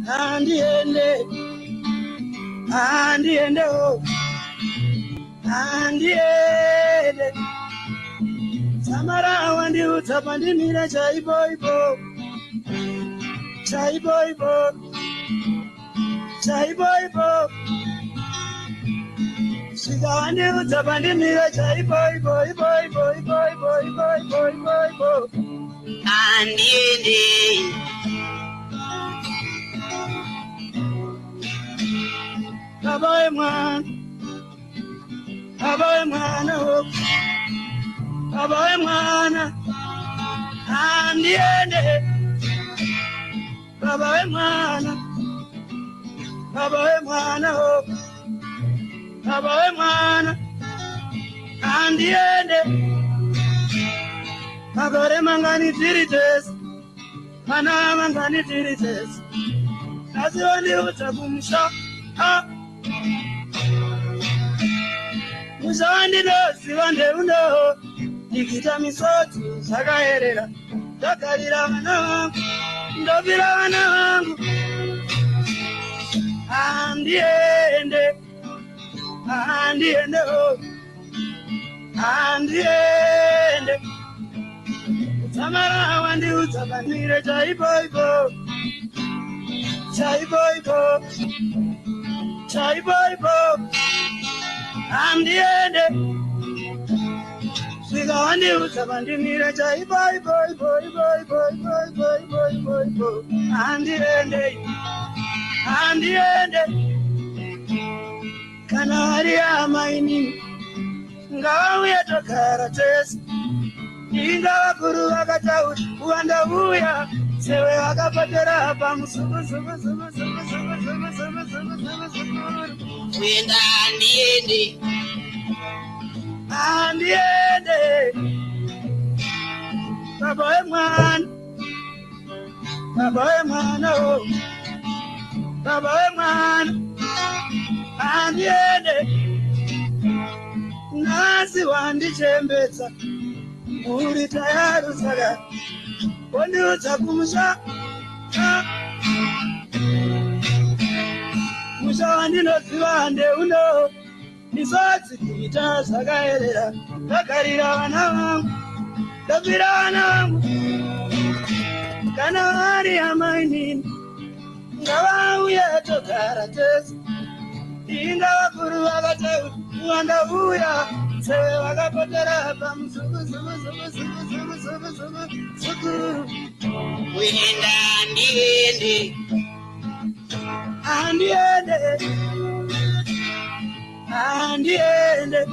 Andiende, oh, andiende. Samara wandi utapandi mira chaiboibo, chaiboibo, chaiboibo. Shika wandi utapandi mira chaiboibo, iboibo, iboibo, iboibo, iboibo. Andiende. Abaye mwana, oh, abaye mwana, andiende. Abaye mwana, oh, abaye mwana, andiende. Agore mangani tirites, mana mangani tirites. Nazioni utakumsha, Musandi no, Sivande uno, Nikita misoti, Sagaherera, Takarira manang, Ndobira manang, andiende, oh, andiende. Samara wandi utabanire chaiboibo, chaiboibo, chaiboibo, andiende. Siga wandi utabandimire chaiboibo, boy, andiende, andiende. Kanari amaini, ngawi atokara tesi. Inga wakuru wakatau, uanda uya, sewe wakapatera hapa musubu. Wenda andiende, andiende. Babae mwana, oh, babae mwana, andiende. Nasi wandi chembeza. Uri tayari saga, wandi utakumusha, musha wandi no siwande uno, nisoti kita sagaherera, takarira wanangu, tabira wanangu, kana hari amaini, ngawa uya tokara tesi, inga wakuru wakateu, uanda uya, sewe wakapotera hapa msugu. Wenda andiende, andiende, andiende,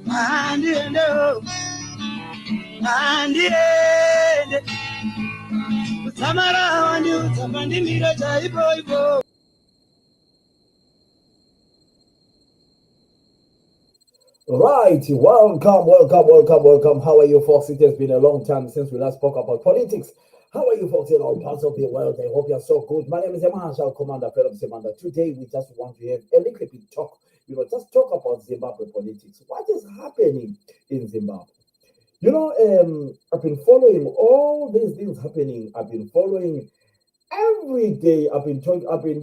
andiende, oh, andiende. Utamara wandi utapandimira chaiboibo. Right, welcome. How are you, folks? It has been a long time since we last spoke about politics. How are you, folks, in all parts of the world? I hope you're so good. My name is Marshal Commander Philip Semanda. Today, we just want to have a little bit talk, just talk about Zimbabwe politics. What is happening in Zimbabwe? I've been following all these things happening. I've been following every day. I've been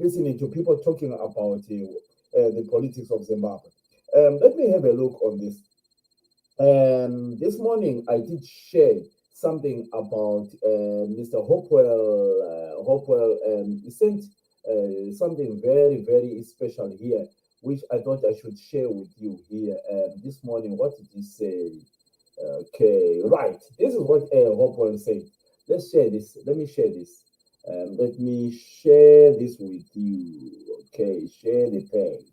listening to people talking about the politics of Zimbabwe. Let me have a look on this. This morning I did share something about Mr. Hopewell. He sent something very, very special here, which I thought I should share with you here. This morning, what did he say? Okay, right. This is what Hopewell said. Let's share this. Let me share this. Let me share this with you. Okay, share the page.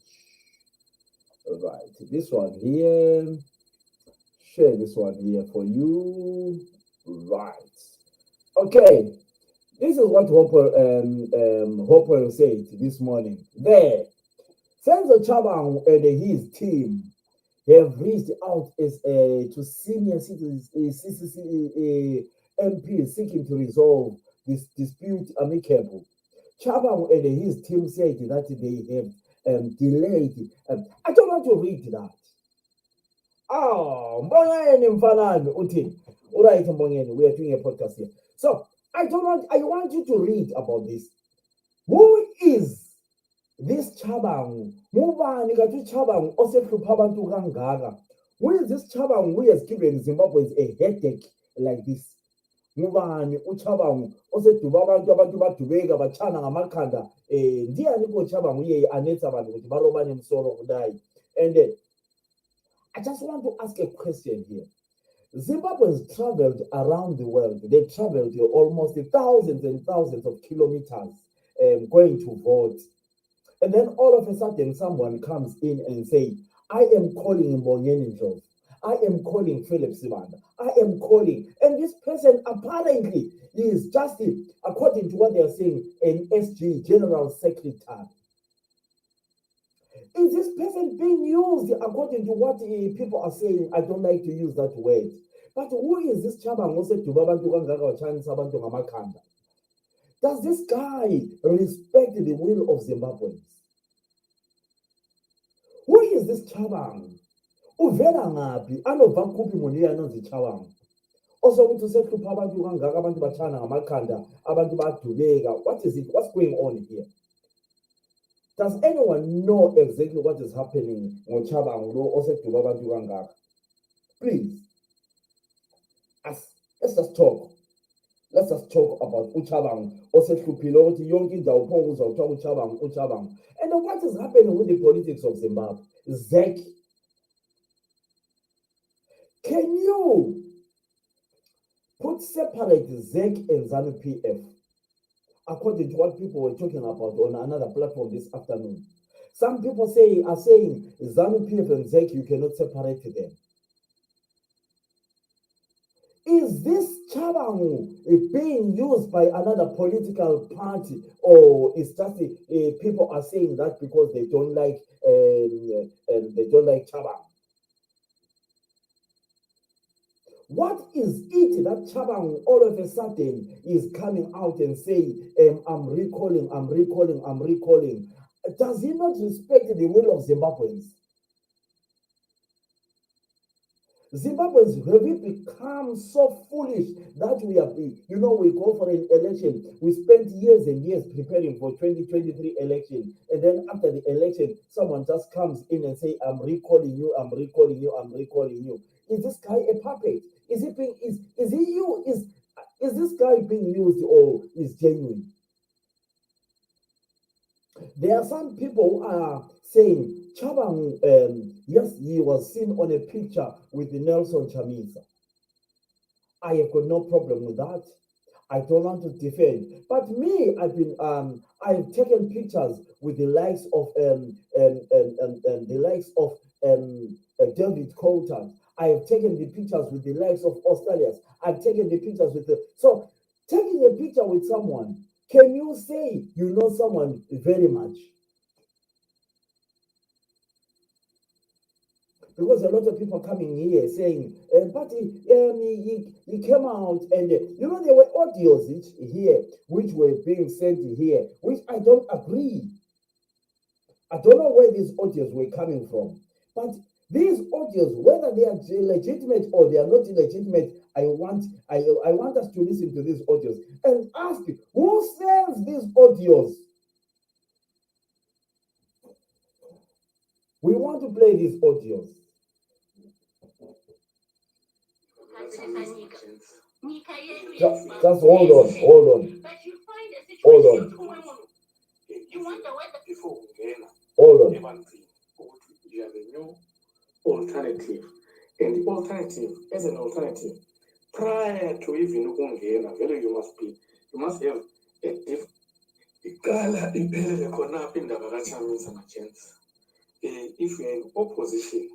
Right, this one here, share this one here for you. Right, okay, this is what Hopper said this morning. There, Senzo Chabang and his team have reached out to senior citizens, MPs seeking to resolve this dispute amicably. Chabang and his team said that they have delayed. I don't want to read that. Mbongeni mfanani uthini. Alright, Mbongeni, we are doing a podcast here. So I want you to read about this. Who is this Chabangu? Ngubani kanti uChabangu osehlupha abantu kangaka? Who is this Chabangu who has given Zimbabweans a headache like this? Ngubani uChabangu oseduba abantu badubeka bachana ngamakhanda ndiyani ko Chabangu iye anetsa abantu ukuthi barobane emsoro kudai. And I just want to ask a question here. Zimbabweans traveled around the world. They traveled almost thousands and thousands of kilometers going to vote. And then all of a sudden, someone comes in and say, I am calling Mbonyeni Njov. I am calling Philip Sibanda. I am calling. And this person apparently is just, according to what they are saying, an SG, General Secretary. Is this person being used according to what people are saying? I don't like to use that word. But who is this Chabangu oseduba abantu kangaka wachanisa abantu ngamakhanda? Does this guy respect the will of Zimbabweans? Who is this Chabangu? Uvela ngaphi? Anova kuphi muni anonzi Chabangu? Osokuthi usehlupha abantu kangaka abantu bachana ngamakhanda, abantu badubeka. What is it? What's going on here? Does anyone know exactly what is happening ngoChabangu lo oseduba abantu kangaka? Please. Let's just talk. Let's just talk about uChabangu osehluphile ukuthi yonke indawo upho uzawuthiwa uChabangu. And then what is happening with the politics of Zimbabwe? ZEC. Can you separate ZEC and ZANU-PF? According to what people were talking about on another platform this afternoon. Some people are saying ZANU-PF and ZEC, you cannot separate them. Is this Chabangu being used by another political party, or is just people are saying that because they don't like Chabangu? What is it that Chabangu all of a sudden is coming out and saying, I'm recalling? Does he not respect the will of Zimbabweans? Zimbabweans, have we become so foolish that we go for an election? We spent years and years preparing for 2023 election. And then after the election, someone just comes in and say, I'm recalling you. Is this guy a puppet? Is this guy being used or is genuine? There are some people who are saying Chabangu, yes, he was seen on a picture with Nelson Chamisa. I have got no problem with that. I don't want to defend. But me, I've taken pictures with the likes of David Coulter. I have taken the pictures with the likes of Australia. I've taken the pictures with so taking a picture with someone. Can you say you know someone very much? Because a lot of people coming here saying, but he came out and, there were audios here which were being sent here, which I don't agree. I don't know where these audios were coming from. But these audios, whether they are legitimate or they are not legitimate, I want us to listen to these audios and ask who sends these audios. We want to play these audios. Just hold on. Hold on. You have a new alternative. And the alternative, as an alternative, prior to even Ungena, you must have a different. If you're in opposition,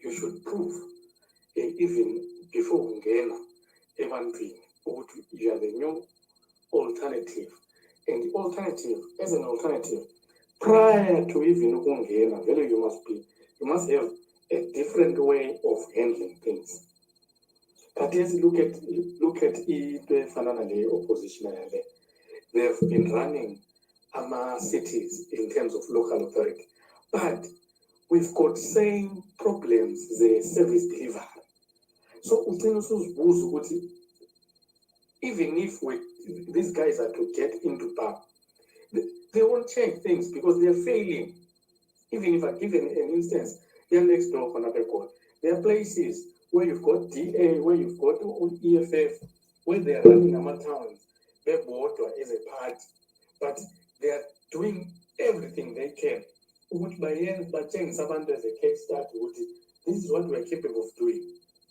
you should prove even before Ungena, you have a new alternative. And the alternative, as an alternative, prior to even Ungena, you must have a different way of handling things. But yes, look at the Fanana opposition. They have been running cities in terms of local authority. But we've got same problems, the service delivery. So even if these guys are to get into power, they won't change things because they're failing. Even if I give an instance, here next door, there are places where you've got DA, where you've got EFF, where they are running our towns, they're board as a party, but they are doing everything they can. But change Sabantu as a case start, this is what we are capable of doing.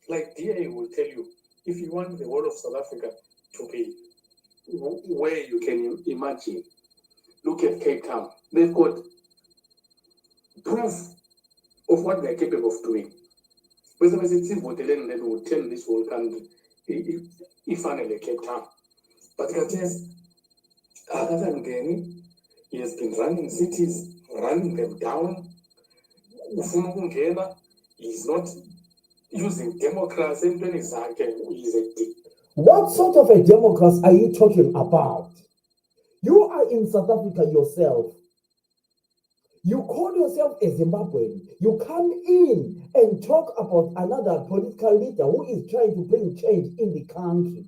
Like DA will tell you, if you want the whole of South Africa to be where you can imagine, look at Cape Town. They've got proof of what they're capable of doing. When somebody says, that will turn this whole country, if finally Cape Town. But Kates, other than Gani, he has been running cities, running them down. He's not using democracy. What sort of a democracy are you talking about? You are in South Africa yourself. You call yourself a Zimbabwean. You come in and talk about another political leader who is trying to bring change in the country.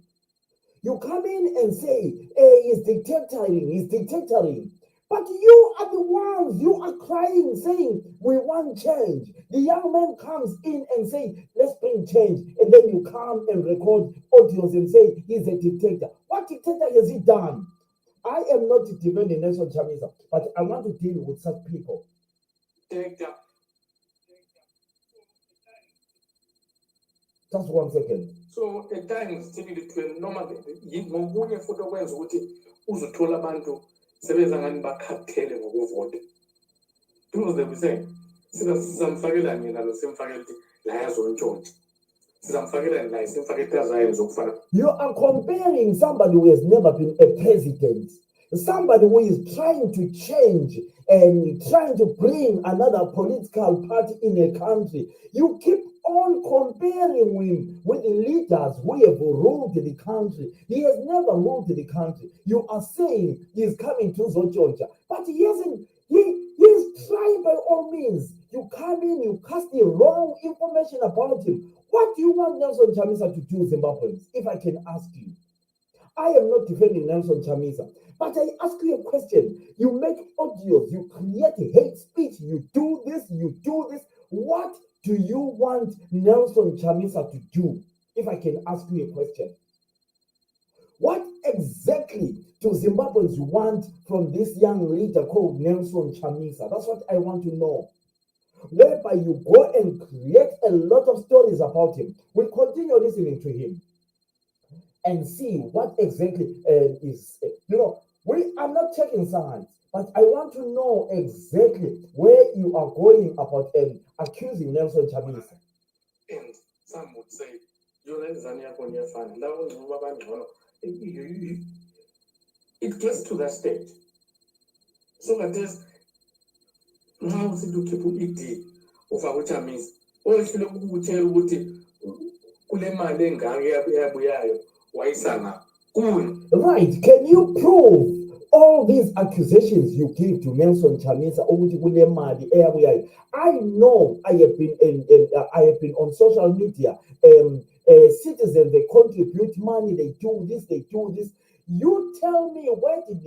You come in and say, he's dictating. But you are the ones, you are crying, saying, we want change. The young man comes in and say, let's bring change. And then you come and record audios and say, he's a dictator. What dictator has he done? I am not defending Nelson Chamisa, but I want to deal with such people. Just 1 second. So at times, typically, normally, ngokunye futhi okwenza ukuthi uzuthola abantu sebenza ngani bakhathele ngokuvota. Because they will say, sizamfakela mina lo simfakela ukuthi la yazontshontsha. Sizamfakela la simfakela zayo zokufana. You are comparing somebody who has never been a president, somebody who is trying to change and trying to bring another political party in a country. You keep on comparing him with the leaders who have ruled the country. He has never ruled the country. You are saying he is coming to Zochoncha, but he hasn't. He is trying by all means. You come in, you cast the wrong information about him. What do you want Nelson Chamisa to do, Zimbabweans, if I can ask you? I am not defending Nelson Chamisa, but I ask you a question. You make audios, you create hate speech, you do this. What do you want Nelson Chamisa to do, if I can ask you a question? What exactly do Zimbabweans want from this young leader called Nelson Chamisa? That's what I want to know. Whereby you go and create a lot of stories about him. We'll continue listening to him and see what exactly is. We are not taking sides, but I want to know exactly where you are going about accusing Nelson Chamisa. And some would say, it gets to that stage. So that is now to keep it of our Chamisa. Or if you tell what right, can you prove all these accusations you give to Nelson Chamisa? I know I have been on social media. Citizens, they contribute money, they do this. You tell me, where did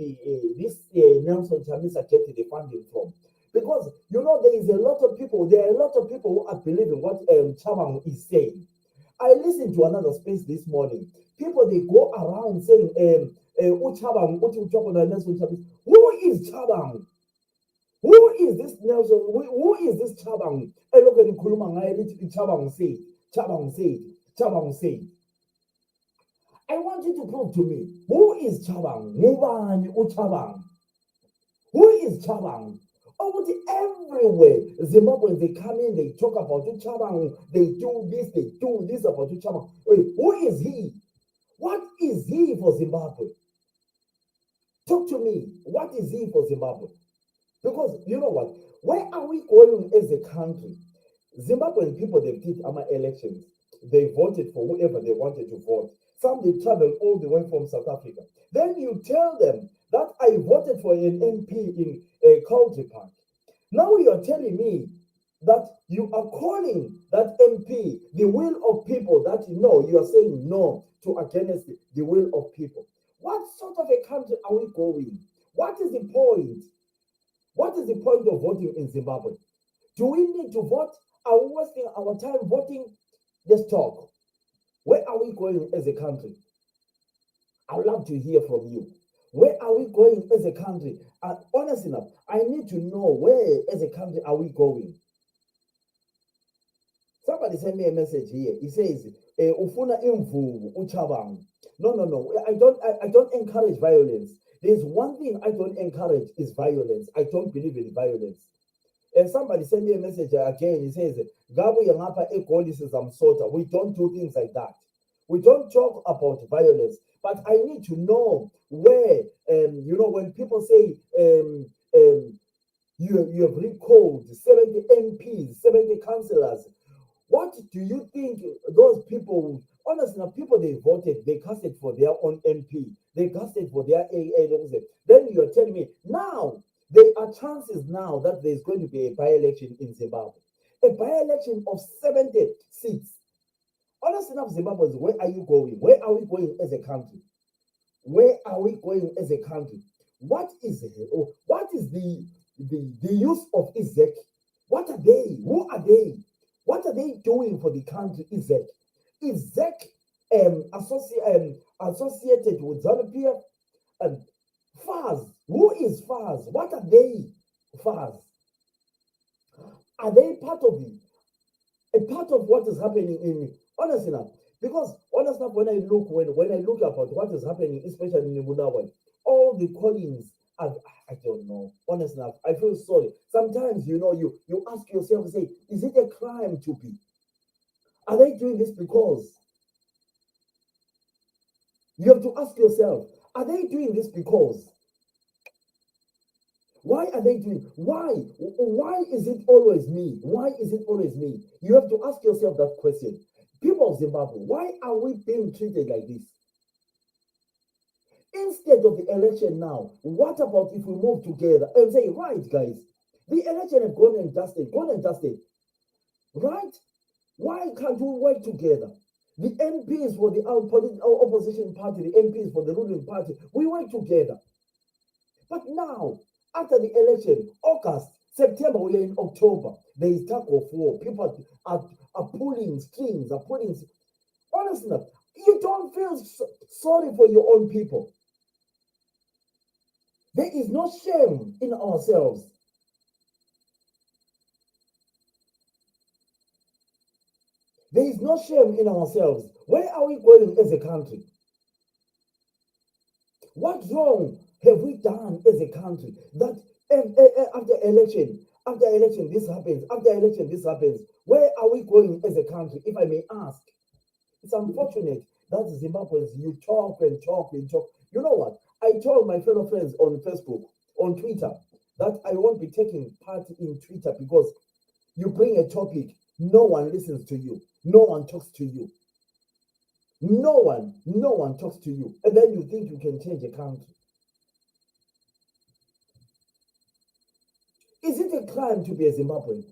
this Nelson Chamisa get the funding from? Because there is a lot of people who are believing what Chabang is saying. I listened to another space this morning. People, they go around saying, Chabang, Nelson Chamisa. Who is Chabang? Who is this Nelson? Who is this Chabang? I look at the Chabang said. I want you to prove to me, who is Chabang? Who is Chabang? Everywhere, Zimbabweans, they come in, they talk about Chabang, they do this about Chabang. Wait, who is he? What is he for Zimbabwe? Talk to me. What is he for Zimbabwe? Because you know what? Where are we going as a country? Zimbabwean people, they did elections. They voted for whoever they wanted to vote. Some, they traveled all the way from South Africa. Then you tell them that I voted for an MP in Country Park. Now you are telling me that you are calling that MP the will of people, that you are saying no to against the will of people. What sort of a country are we going? What is the point? What is the point of voting in Zimbabwe? Do we need to vote? Are we wasting our time voting? Let's talk. Where are we going as a country? I would love to hear from you. Where are we going as a country? Honestly enough, I need to know where as a country are we going. Somebody sent me a message here. He says, "Ufuna imvubu uchabang." No. I don't encourage violence. There's one thing I don't encourage is violence. I don't believe in violence. And somebody sent me a message again. He says, "Gabu yangapa egolis zamsota." We don't do things like that. We don't talk about violence. But I need to know where, when people say you have recalled 70 MPs, 70 councillors, what do you think those people, honestly, people they voted, they casted for their own MP, they casted for their AA, then you're telling me now there are chances now that there's going to be a by-election in Zimbabwe, a by-election of 70 seats. Honestly enough, Zimbabweans, where are you going? Where are we going as a country? Where are we going as a country? What is the use of ISEC? What are they? Who are they? What are they doing for the country? ISEC? ISEC associated with ZANU-PF and FARS. Who is FARS? What are they? FARS. Are they part of what is happening in, honestly enough? Because honestly, when I look about what is happening, especially in Zimbabwe, all the callings I don't know. Honestly enough, I feel sorry. Sometimes you ask yourself, say, is it a crime to be? Are they doing this because? You have to ask yourself, are they doing this because? Why are they doing? Why is it always me? Why is it always me? You have to ask yourself that question. People of Zimbabwe, why are we being treated like this? Instead of the election now, what about if we move together and say, right, guys, the election has gone and dusted, right? Why can't we work together? The MPs for the opposition party, the MPs for the ruling party, we work together. But now, after the election, August, September, we are in October, there is tug of war. People are pulling strings, honestly, you don't feel sorry for your own people. There is no shame in ourselves. There is no shame in ourselves. Where are we going as a country? What wrong have we done as a country that after election this happens, after election this happens? Where are we going as a country, if I may ask? It's unfortunate that Zimbabweans, you talk and talk and talk. You know what? I told my fellow friends on Facebook, on Twitter, that I won't be taking part in Twitter because you bring a topic, no one listens to you, no one talks to you. No one talks to you. And then you think you can change a country. Is it a crime to be a Zimbabwean?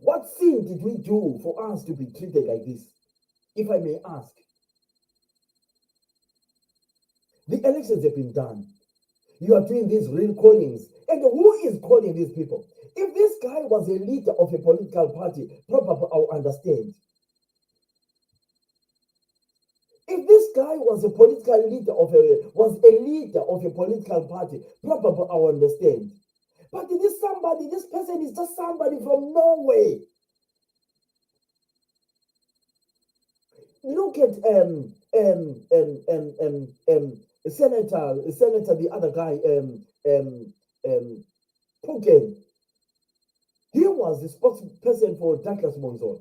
What sin did we do for us to be treated like this, if I may ask? The elections have been done. You are doing these real callings. And who is calling these people? If this guy was a leader of a political party, probably I'll understand. If this guy was a political leader of a political party, probably I'll understand. But this person is just somebody from Norway. Look at Senator, the other guy, Puken. He was the spokesperson for Douglas Monzon.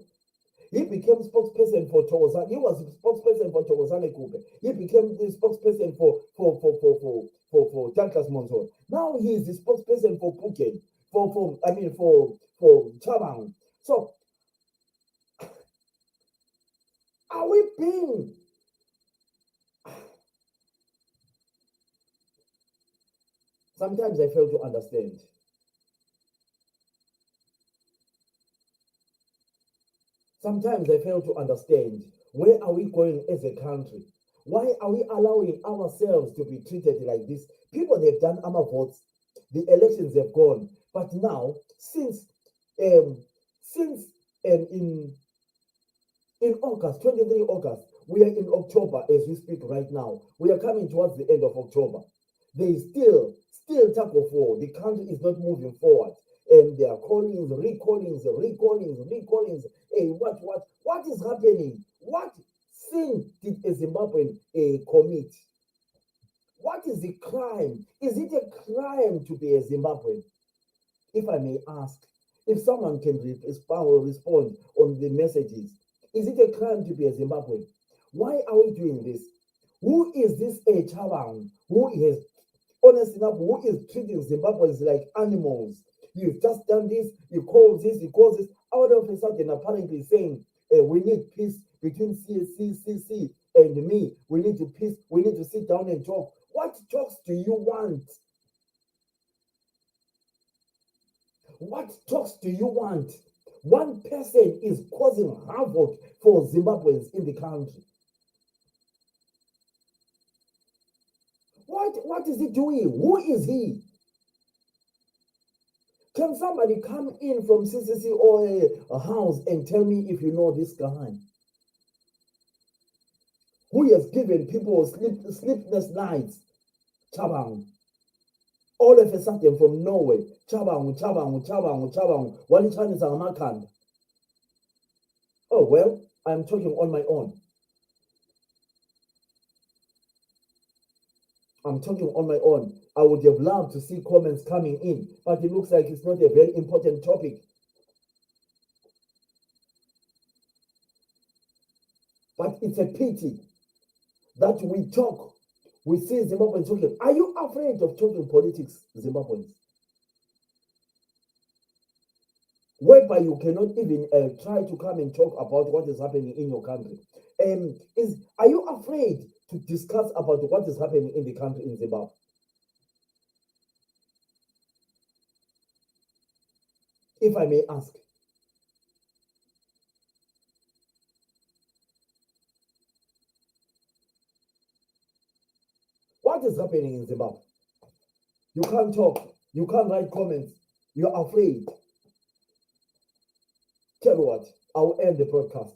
He became spokesperson for Thokozani. He was the spokesperson for Thokozani Kube. He became the spokesperson for Douglas Monzon. Now he is the spokesperson for Puken, for Chabang. So are we being? Sometimes I fail to understand. Sometimes I fail to understand, where are we going as a country? Why are we allowing ourselves to be treated like this? People, they've done armor votes, the elections have gone, but now um, since in August, 23 August, we are in October as we speak right now. We are coming towards the end of October. There is still tug of war. The country is not moving forward. And there are callings, recallings. Hey, what is happening? What sin did a Zimbabwean commit? What is the crime? Is it a crime to be a Zimbabwean? If I may ask, if someone can respond on the messages, is it a crime to be a Zimbabwean? Why are we doing this? Who is this Chabang who is, honest enough, who is treating Zimbabweans like animals? You've just done this, you call this, out of a sudden apparently saying, we need peace between CC and me. We need peace. We need to sit down and talk. What talks do you want? What talks do you want? One person is causing havoc for Zimbabweans in the country. What is he doing? Who is he? Can somebody come in from CCC or a house and tell me if you know this guy? Who has given people sleepless nights? Chabang. All of a sudden from nowhere, Chabang. Walichanisa Amakhanda. Oh, well, I'm talking on my own. I'm talking on my own. I would have loved to see comments coming in, but it looks like it's not a very important topic. But it's a pity that we talk. We see Zimbabweans talking. Are you afraid of talking politics, Zimbabweans? Whereby you cannot even try to come and talk about what is happening in your country. Are you afraid to discuss about what is happening in the country in Zimbabwe? If I may ask. What is happening in Zimbabwe? You can't talk. You can't write comments. You're afraid. Tell you what, I'll end the broadcast.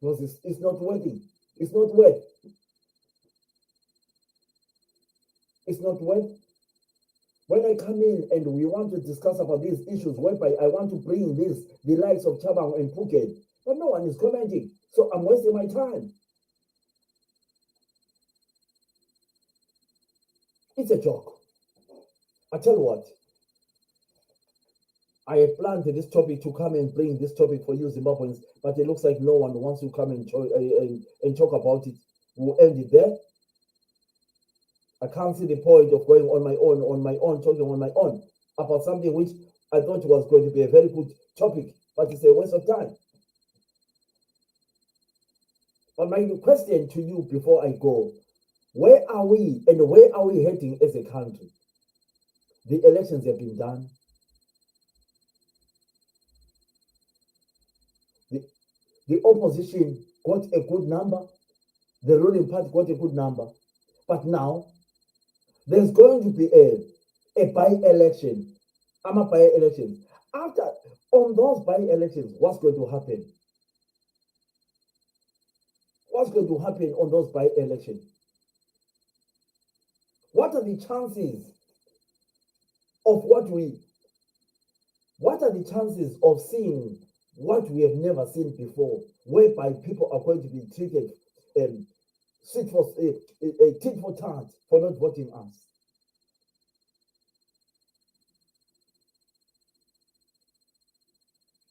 Because it's not working. It's not worth. It's not worth. When I come in and we want to discuss about these issues, whereby I want to bring the likes of Chabang and Phuket, but no one is commenting. So I'm wasting my time. It's a joke. I tell you what, I had planned this topic to come and bring this topic for you Zimbabweans, but it looks like no one wants to come and talk about it. We'll end it there. I can't see the point of going on my own, talking on my own about something which I thought was going to be a very good topic, but it's a waste of time. But my question to you before I go, where are we and where are we heading as a country? The elections have been done. The opposition got a good number. The ruling party got a good number. But now, there's going to be a by-election. By-election. On those by-elections, what's going to happen? What's going to happen on those by-elections? What are the chances of what are the chances of seeing what we have never seen before, whereby people are going to be treated tit for tat for not voting us?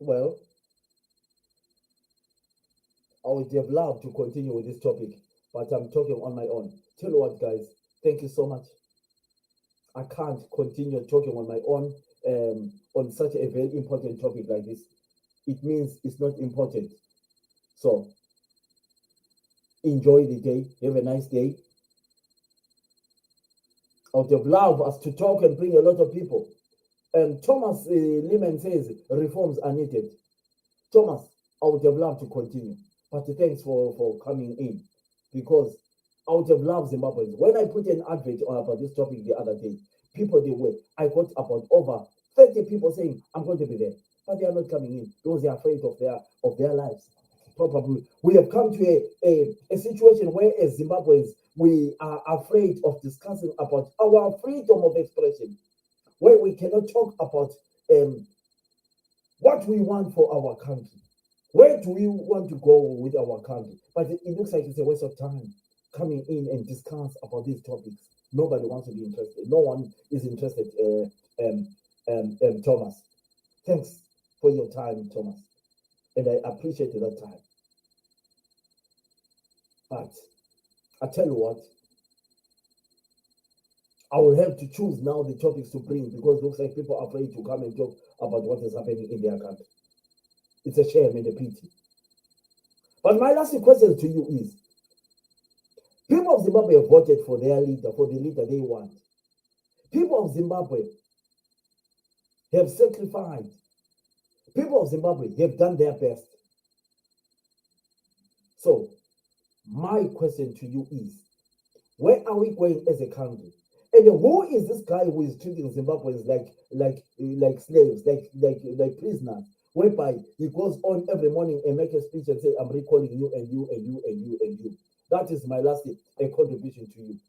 Well, I would have loved to continue with this topic, but I'm talking on my own. Tell you what, guys, thank you so much. I can't continue talking on my own on such a very important topic like this. It means it's not important. So, enjoy the day. Have a nice day. I would have loved us to talk and bring a lot of people. Thomas Lehman says reforms are needed. Thomas, I would have loved to continue. But thanks for coming in, because I would have loved Zimbabweans. When I put an advert on about this topic the other day, people they were, I got about over 30 people saying, I'm going to be there. But they are not coming in because they are afraid of their lives. Probably we have come to a situation where as Zimbabweans we are afraid of discussing about our freedom of expression, where we cannot talk about what we want for our country. Where do we want to go with our country? But it looks like it's a waste of time coming in and discuss about these topics. Nobody wants to be interested. No one is interested. Thomas, thanks for your time, Thomas, and I appreciate that time. But I tell you what, I will have to choose now the topics to bring, because it looks like people are afraid to come and talk about what is happening in their country. It's a shame and a pity. But my last question to you is, people of Zimbabwe have voted for their leader, for the leader they want. People of Zimbabwe have sacrificed. People of Zimbabwe have done their best. So, my question to you is, where are we going as a country? And who is this guy who is treating Zimbabweans like slaves, like prisoners, whereby he goes on every morning and make a speech and say, I'm recalling you and you and you and you and you. That is my last contribution to you.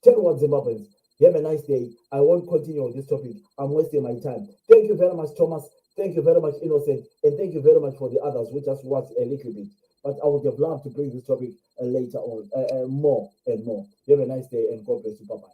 Tell what, Zimbabweans, have a nice day. I won't continue on this topic. I'm wasting my time. Thank you very much, Thomas. Thank you very much, Innocent. And thank you very much for the others who just watched a little bit. But I would have loved to bring this topic later on, more and more. Have a nice day and God bless you. Bye-bye.